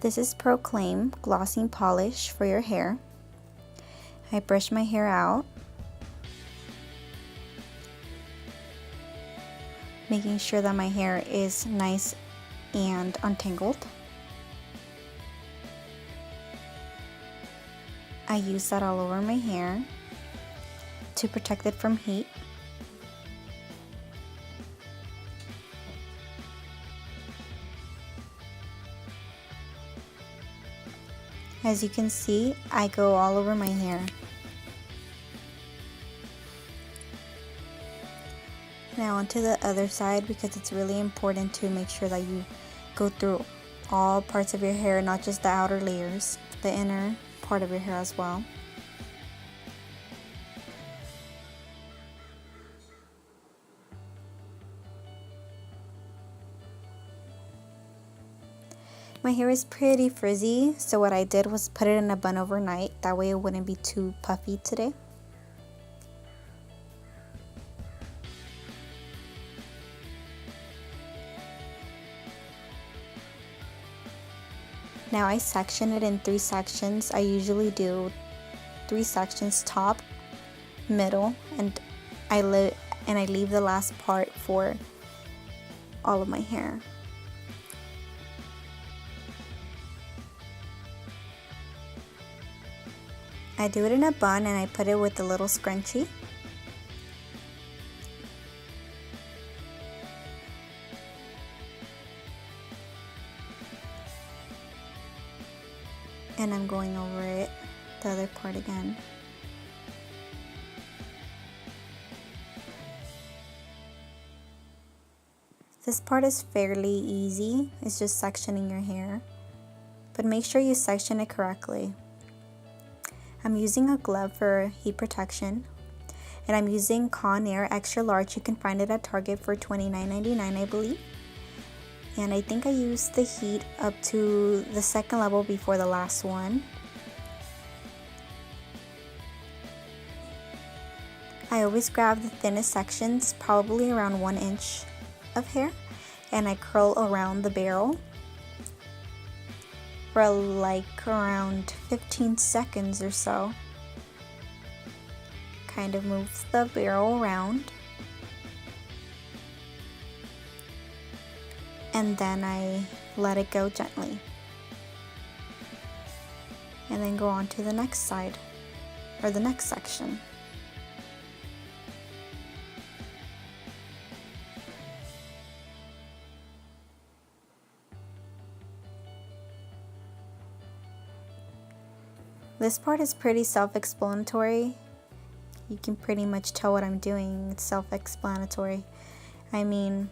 This is Proclaim Glossing Polish for your hair. I brush my hair out, making sure that my hair is nice and untangled. I use that all over my hair to protect it from heat. As you can see, I go all over my hair. Now onto the other side, because it's really important to make sure that you go through all parts of your hair, not just the outer layers, the inner part of your hair as well. My hair is pretty frizzy, so what I did was put it in a bun overnight. That way it wouldn't be too puffy today. Now I section it in 3 sections. I usually do 3 sections, top, middle, and I leave the last part for all of my hair. I do it in a bun and I put it with a little scrunchie. And I'm going over it, the other part again. This part is fairly easy, it's just sectioning your hair. But make sure you section it correctly. I'm using a glove for heat protection, and I'm using Conair Extra Large. You can find it at Target for $29.99, I believe. And I think I used the heat up to the 2nd level before the last one. I always grab the thinnest sections, probably around 1 inch of hair, and I curl around the barrel for like around 15 seconds or so. Kind of move the barrel around. And then I let it go gently. And then go on to the next side, or the next section. This part is pretty self-explanatory. You can pretty much tell what I'm doing. It's self-explanatory. I mean,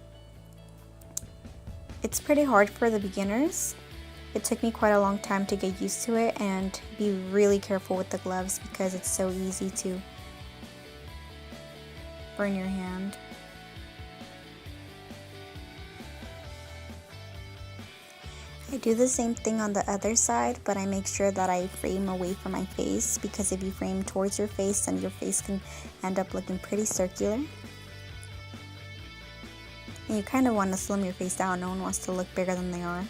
it's pretty hard for the beginners. It took me quite a long time to get used to it, and be really careful with the gloves because it's so easy to burn your hand. I do the same thing on the other side, but I make sure that I frame away from my face, because if you frame towards your face, then your face can end up looking pretty circular. And you kind of want to slim your face down. No one wants to look bigger than they are.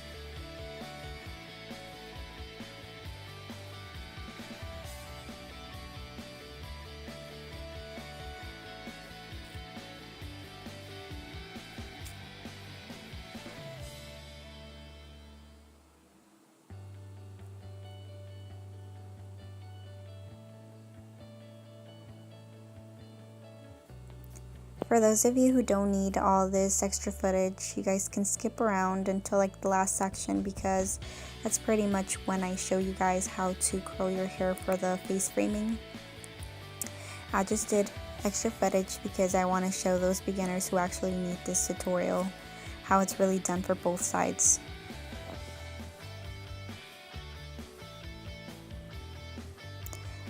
For those of you who don't need all this extra footage, you guys can skip around until like the last section, because that's pretty much when I show you guys how to curl your hair for the face framing. I just did extra footage because I want to show those beginners who actually need this tutorial how it's really done for both sides.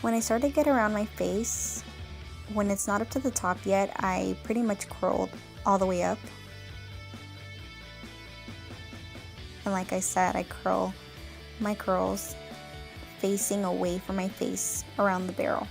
When I start to get around my face, when it's not up to the top yet, I pretty much curled all the way up. And like I said, I curl my curls facing away from my face around the barrel.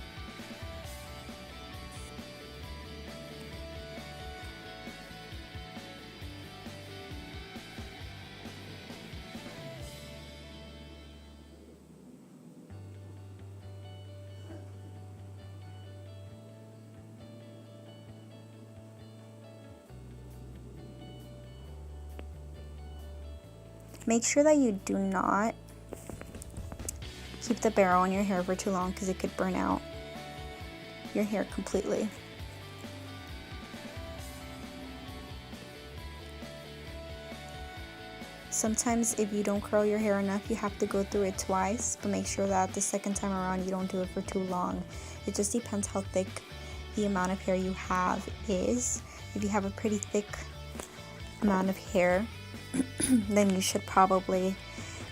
Make sure that you do not keep the barrel on your hair for too long because it could burn out your hair completely. Sometimes if you don't curl your hair enough, you have to go through it twice, but make sure that the second time around you don't do it for too long. It just depends how thick the amount of hair you have is. If you have a pretty thick amount of hair, then you should probably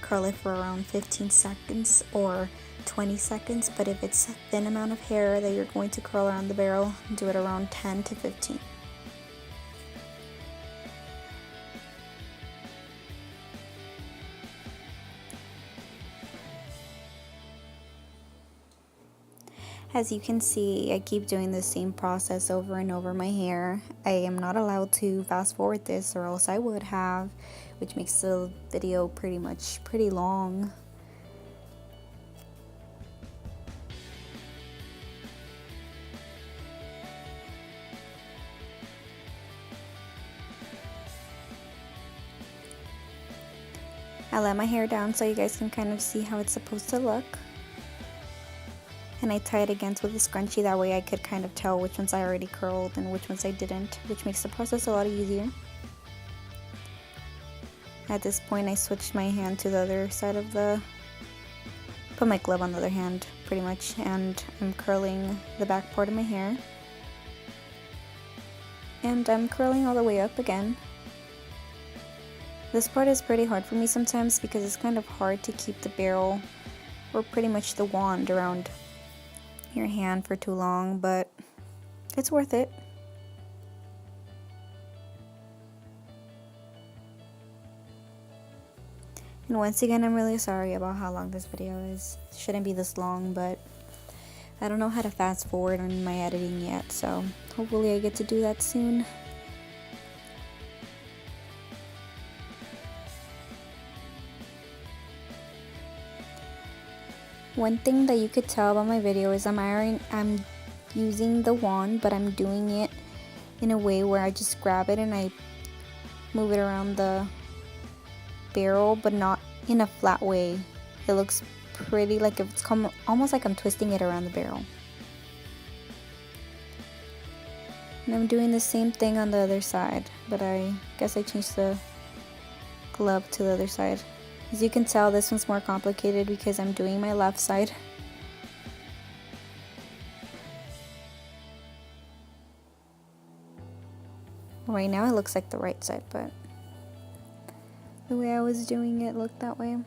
curl it for around 15 seconds or 20 seconds, but if it's a thin amount of hair that you're going to curl around the barrel, do it around 10 to 15. As you can see, I keep doing the same process over and over my hair. I am not allowed to fast forward this or else I would have, which makes the video pretty long. I let my hair down so you guys can kind of see how it's supposed to look. And I tie it against with a scrunchie, that way I could kind of tell which ones I already curled and which ones I didn't, which makes the process a lot easier. At this point I switched my hand to the other side of put my glove on the other hand pretty much, and I'm curling the back part of my hair. And I'm curling all the way up again. This part is pretty hard for me sometimes because it's kind of hard to keep the barrel or pretty much the wand around your hand for too long, but it's worth it. And once again, I'm really sorry about how long this video is. It shouldn't be this long, but I don't know how to fast forward on my editing yet, so hopefully I get to do that soon. One thing that you could tell about my video is I'm using the wand, but I'm doing it in a way where I just grab it and I move it around the barrel, but not in a flat way. It looks pretty like it's almost like I'm twisting it around the barrel. And I'm doing the same thing on the other side, but I guess I changed the glove to the other side. As you can tell, this one's more complicated because I'm doing my left side. Right now it looks like the right side, but the way I was doing it looked that way.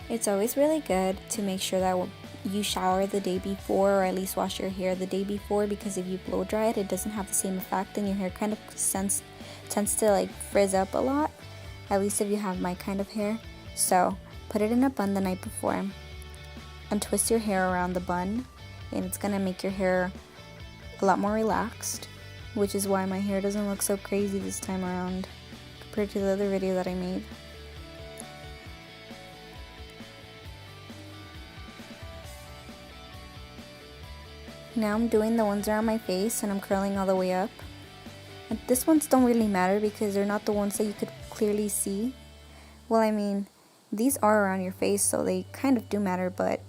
It's always really good to make sure that you shower the day before, or at least wash your hair the day before, because if you blow dry it, it doesn't have the same effect and your hair kind of tends to like frizz up a lot, at least if you have my kind of hair. So put it in a bun the night before and twist your hair around the bun, and it's gonna make your hair a lot more relaxed, which is why my hair doesn't look so crazy this time around compared to the other video that I made. Now I'm doing the ones around my face and I'm curling all the way up. And this ones don't really matter because they're not the ones that you could clearly see. Well, I mean, these are around your face, so they kind of do matter, but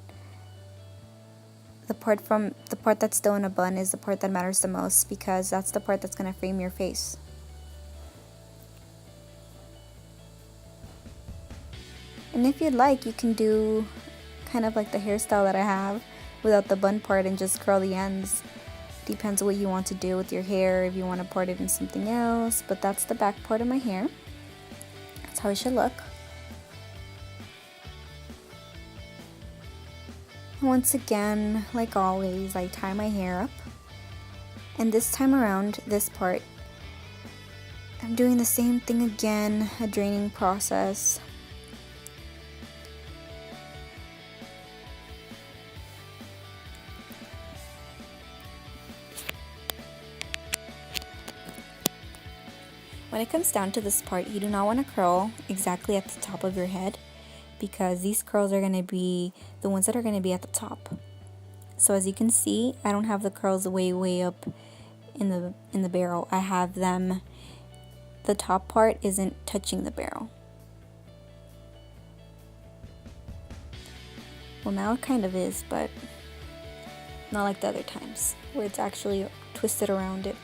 the part that's still in a bun is the part that matters the most, because that's the part that's gonna frame your face. And if you'd like, you can do kind of like the hairstyle that I have without the bun part and just curl the ends. Depends what you want to do with your hair, if you want to part it in something else, but that's the back part of my hair. That's how it should look. Once again, like always, I tie my hair up, and this time around, this part, I'm doing the same thing again, a draining process. When it comes down to this part, you do not want to curl exactly at the top of your head, because these curls are going to be the ones that are going to be at the top. So as you can see, I don't have the curls way up in the barrel. I have them, the top part isn't touching the barrel. Well, now it kind of is, but not like the other times where it's actually twisted around it.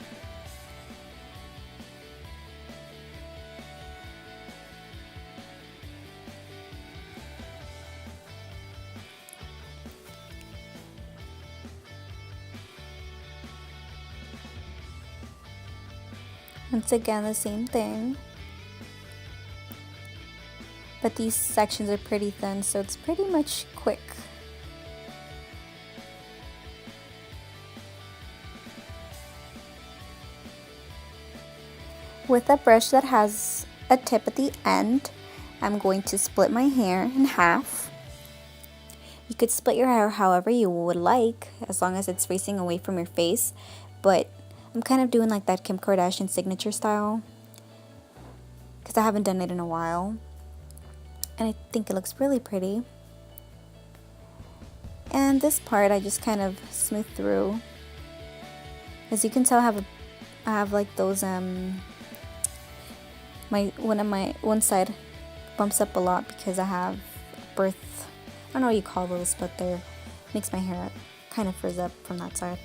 Once again, the same thing. But these sections are pretty thin, so it's pretty much quick. With a brush that has a tip at the end, I'm going to split my hair in half. You could split your hair however you would like, as long as it's facing away from your face, but I'm kind of doing like that Kim Kardashian signature style, because I haven't done it in a while, and I think it looks really pretty. And this part I just kind of smooth through. As you can tell, I have like those one side bumps up a lot because I have birth, I don't know what you call those, but they're makes my hair kind of frizz up from that side.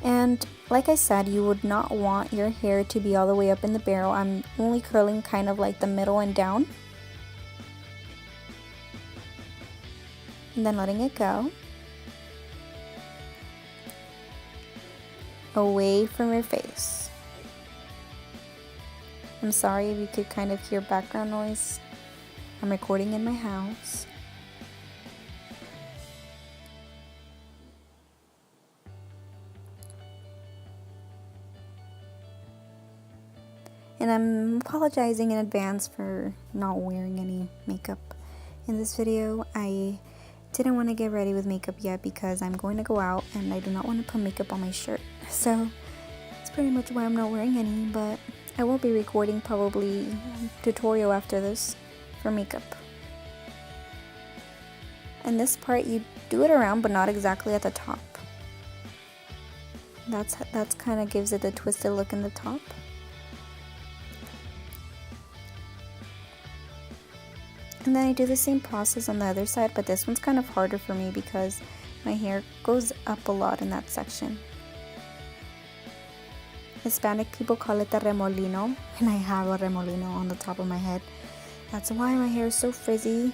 And like I said, you would not want your hair to be all the way up in the barrel. I'm only curling kind of like the middle and down, and then letting it go away from your face. I'm sorry if you could kind of hear background noise. I'm recording in my house. And I'm apologizing in advance for not wearing any makeup in this video. I didn't want to get ready with makeup yet because I'm going to go out and I do not want to put makeup on my shirt. So that's pretty much why I'm not wearing any, but I will be recording probably a tutorial after this for makeup. And this part, you do it around, but not exactly at the top. That's kind of gives it a twisted look in the top. And then I do the same process on the other side, but this one's kind of harder for me because my hair goes up a lot in that section. Hispanic people call it a remolino, and I have a remolino on the top of my head. That's why my hair is so frizzy.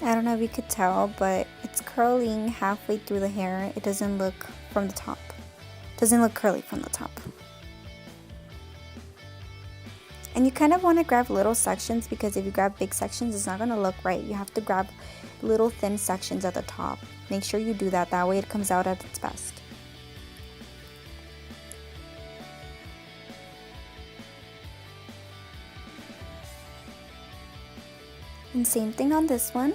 I don't know if you could tell, but it's curling halfway through the hair. It doesn't look from the top. It doesn't look curly from the top. And you kind of want to grab little sections, because if you grab big sections, it's not going to look right. You have to grab little thin sections at the top. Make sure you do that. That way it comes out at its best. And same thing on this one.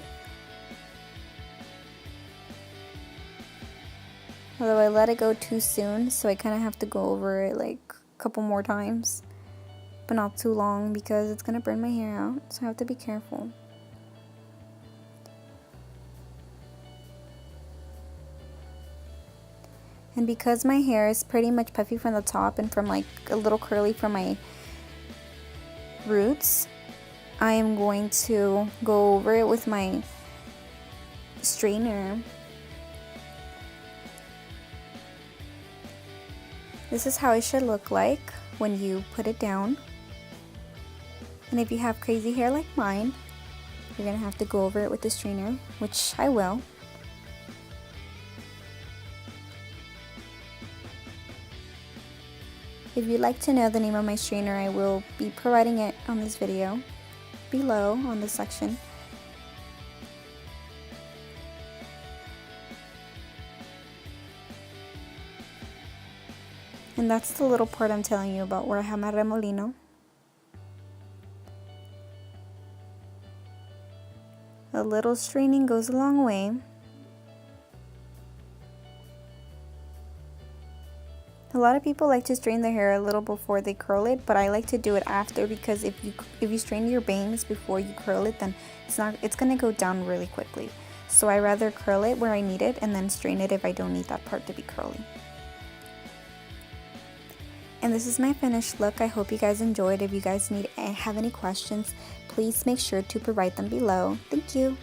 Although I let it go too soon, so I kind of have to go over it like a couple more times. But not too long because it's going to burn my hair out, so I have to be careful. And because my hair is pretty much puffy from the top and from like a little curly from my roots, I am going to go over it with my straightener. This is how it should look like when you put it down. And if you have crazy hair like mine, you're going to have to go over it with the straightener, which I will. If you'd like to know the name of my straightener, I will be providing it on this video. below on the section. And that's the little part I'm telling you about where I have my remolino. A little straining goes a long way. A lot of people like to strain their hair a little before they curl it, but I like to do it after, because if you strain your bangs before you curl it, then it's gonna go down really quickly. So I rather curl it where I need it and then strain it if I don't need that part to be curly. And this is my finished look. I hope you guys enjoyed. If you guys have any questions, please make sure to provide them below. Thank you.